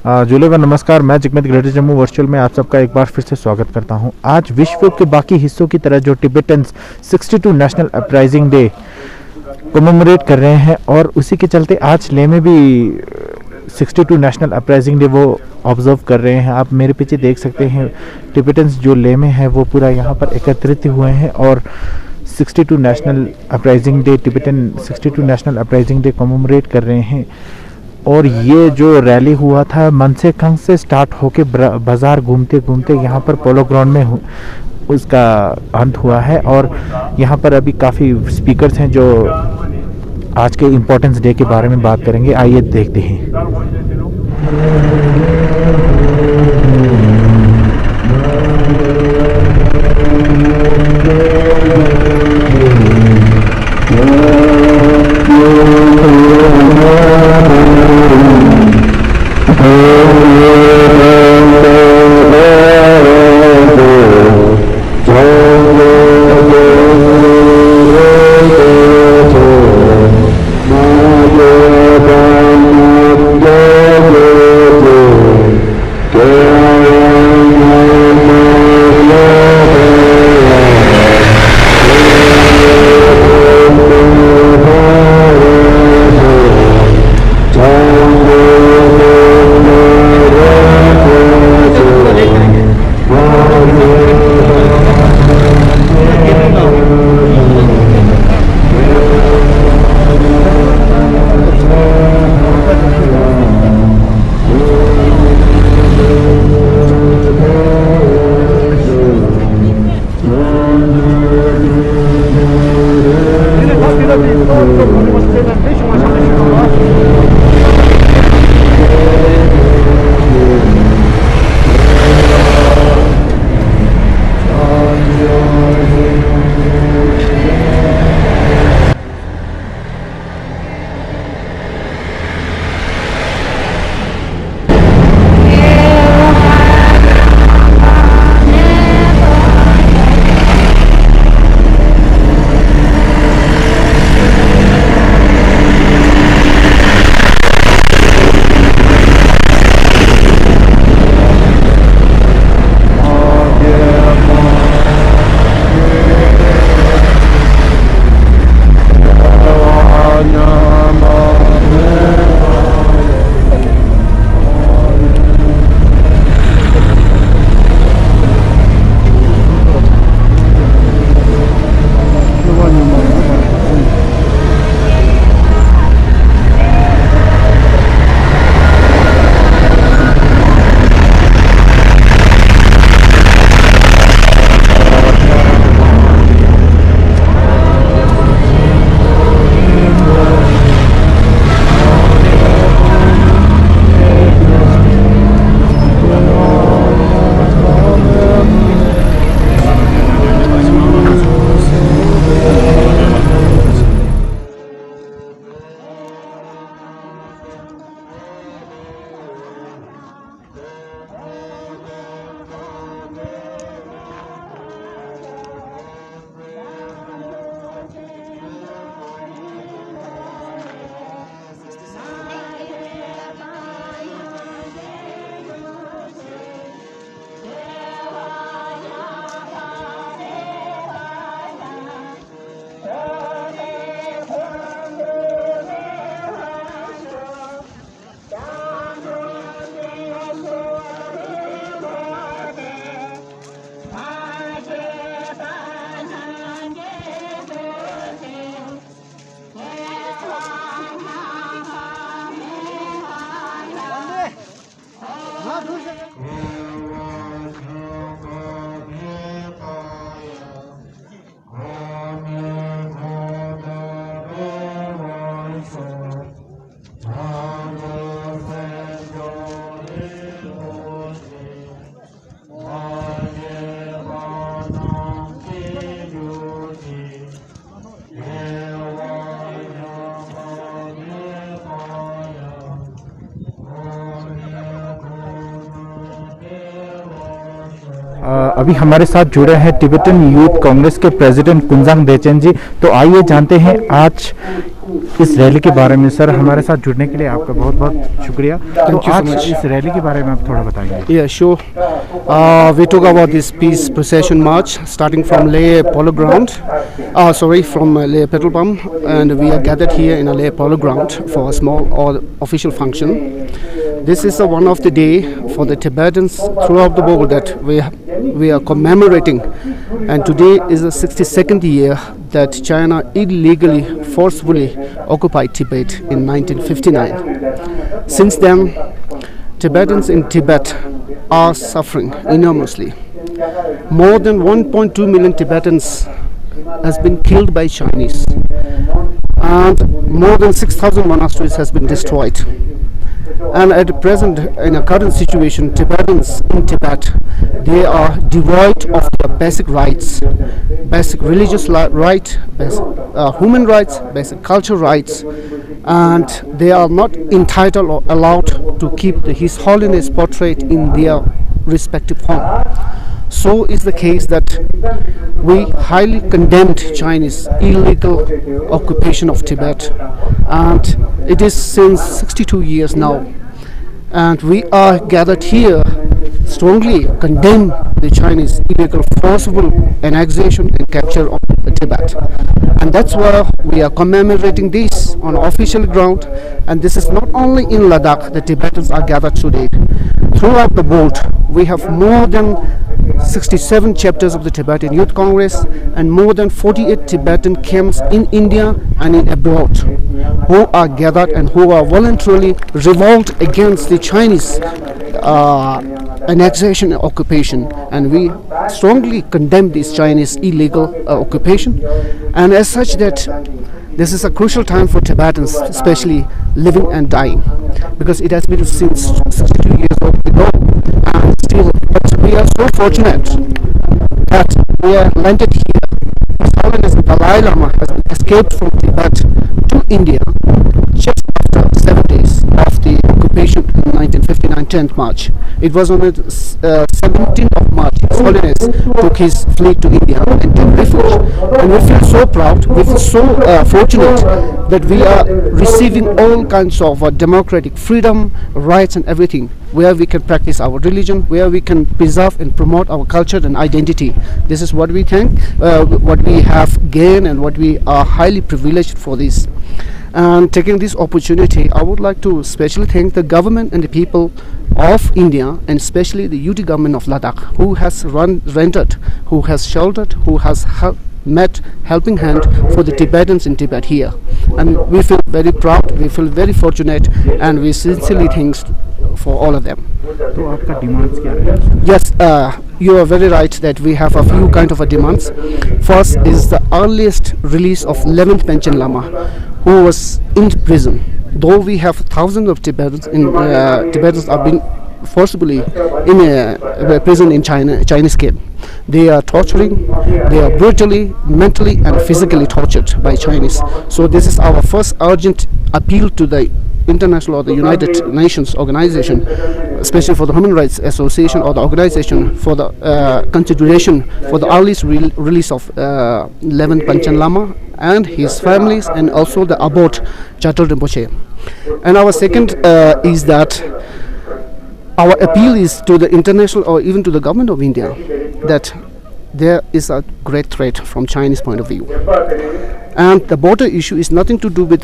जुले नमस्कार। मैं जगमित ग्रेटर जम्मू वर्चुअल में आप सबका एक बार फिर से स्वागत करता हूं। आज विश्व के बाकी हिस्सों की तरह जो Tibetans 62 national uprising day commemorate कर रहे हैं और उसी के चलते आज ले में भी 62 नेशनल अपराइजिंग डे वो ऑब्जर्व कर रहे हैं। आप मेरे पीछे देख सकते हैं टिबेटन्स जो ले में है वो पूरा यहाँ पर एकत्रित हुए हैं और 62 national uprising day Tibetan 62 national uprising day commemorate कर रहे हैं। और ये जो रैली हुआ था मनसेखंग से स्टार्ट होके बाज़ार घूमते घूमते यहाँ पर पोलो ग्राउंड में उसका अंत हुआ है। और यहाँ पर अभी काफ़ी स्पीकर्स हैं जो आज के इम्पोर्टेंस डे के बारे में बात करेंगे। आइए देखते हैं। अभी हमारे साथ जुड़े हैं तिब्बतन यूथ कांग्रेस के प्रेसिडेंट कुंजांग देचेन जी। तो आइए जानते हैं आज इस रैली के बारे में सर हमारे साथ जुड़ने के लिए आपका बहुत बहुत शुक्रिया। तो you so आज much. इस रैली के बारे में आप थोड़ा बताएंगे। Yeah, sure. We talk about this peace procession march starting from Leh Polo Ground. From Leh Petrol Pump, and we are gathered here in a Leh Polo Ground for a small or official function. This is one of the day for the Tibetans throughout the world that we are commemorating, and today is the 62nd year that China illegally, forcefully occupied Tibet in 1959. Since then, Tibetans in Tibet are suffering enormously. More than 1.2 million Tibetans has been killed by Chinese, and more than 6,000 monasteries has been destroyed. And at present, in a current situation, Tibetans in Tibet, they are devoid of their basic rights, basic religious right, basic human rights, basic cultural rights, and they are not entitled or allowed to keep His Holiness portrait in their respective home. So is the case that we highly condemned Chinese illegal occupation of Tibet, and it is since 62 years now, and we are gathered here strongly condemn the Chinese illegal forcible annexation and capture of Tibet, and that's why we are commemorating this on official ground. And this is not only in Ladakh that Tibetans are gathered today. Throughout the world, we have more than 67 chapters of the Tibetan Youth Congress and more than 48 Tibetan camps in India and in abroad, who are gathered and who are voluntarily revolt against the Chinese annexation and occupation, and we strongly condemn this Chinese illegal occupation. And as such, that this is a crucial time for Tibetans, especially living and dying, because it has been since 62 years ago, and still, but we are so fortunate that we are landed here. His Holiness Dalai Lama has escaped from Tibet to India just after 7 days of the occupation in 1959, 10th March. It was on the 17th of March, His Holiness took his fleet to India and took refuge. And we feel so proud, we feel so fortunate that we are receiving all kinds of democratic freedom, rights and everything, where we can practice our religion, where we can preserve and promote our culture and identity. This is what we think, what we have gained, and what we are highly privileged for this. And taking this opportunity, I would like to especially thank the government and the people of India, and especially the UT government of Ladakh, who has rented, who has sheltered, who has met helping hand for the Tibetans in Tibet here. And we feel very proud, we feel very fortunate, and we sincerely thanks for all of them. तो आपका demands क्या है? Yes, you are very right that we have a few kind of demands. First is the earliest release of 11th Panchen Lama, who was in prison. Though we have thousands of Tibetans are being forcibly in a prison in Chinese camp. They are torturing, they are brutally, mentally and physically tortured by Chinese. So this is our first urgent appeal to the international or the United Nations organization, especially for the Human Rights Association or the organization for the consideration for the earliest release of 11th Panchen Lama and his families, and also the abbot Chatul Rinpoche. And our second is that our appeal is to the international or even to the government of India that there is a great threat from Chinese point of view, and the border issue is nothing to do with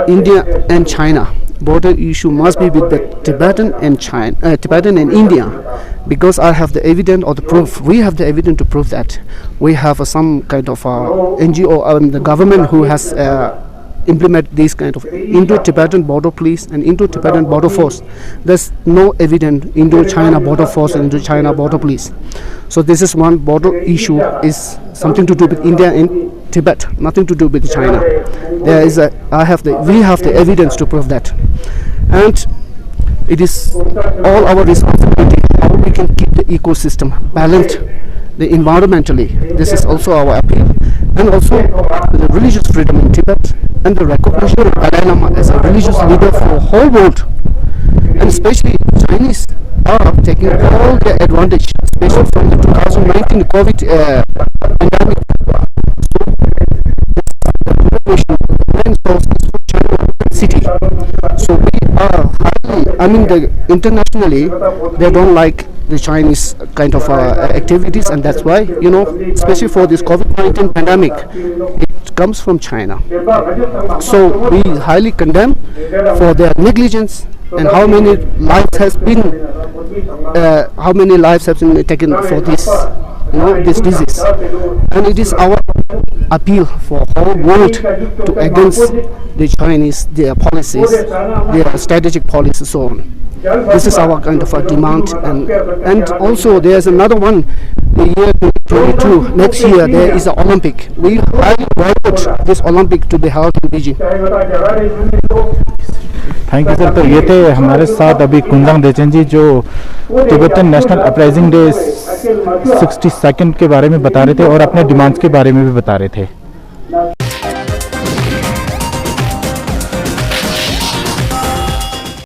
India and China. Border issue must be with the Tibetan and Tibetan and India, because I have the evidence or the proof. We have the evidence to prove that we have some kind of NGO, the government who has implement these kind of Indo-Tibetan border police and Indo-Tibetan border force. There's no evident Indo-China border force and Indo-China border police. So this is one border issue, is something to do with India and Tibet, nothing to do with China. There is we have the evidence to prove that, and it is all our responsibility how we can keep the ecosystem balanced, the environmentally. This is also our appeal, and also the religious freedom in Tibet and the recognition of Dalai Lama as a religious leader for the whole world, and especially Chinese are taking all the advantage, especially from the 2019 COVID pandemic. So this is the question, the main source is for I mean, internationally, they don't like the Chinese kind of activities, and that's why, especially for this COVID-19 pandemic, it comes from China. So we highly condemn for their negligence and how many lives have been taken for this, this disease. And it is our appeal for whole world to against the Chinese, their policies, their strategic policies, so on. This is our kind of a demand, and also there's another one. The year 2022, next year there is an Olympic. We highly want this Olympic to be held in Beijing. Thank you sir. तो ये थे हमारे साथ अभी कुंदंग देचन जी, जो Tibetan national uprising day 62nd के बारे में बता रहे थे और अपने डिमांड्स के बारे में भी बता रहे थे।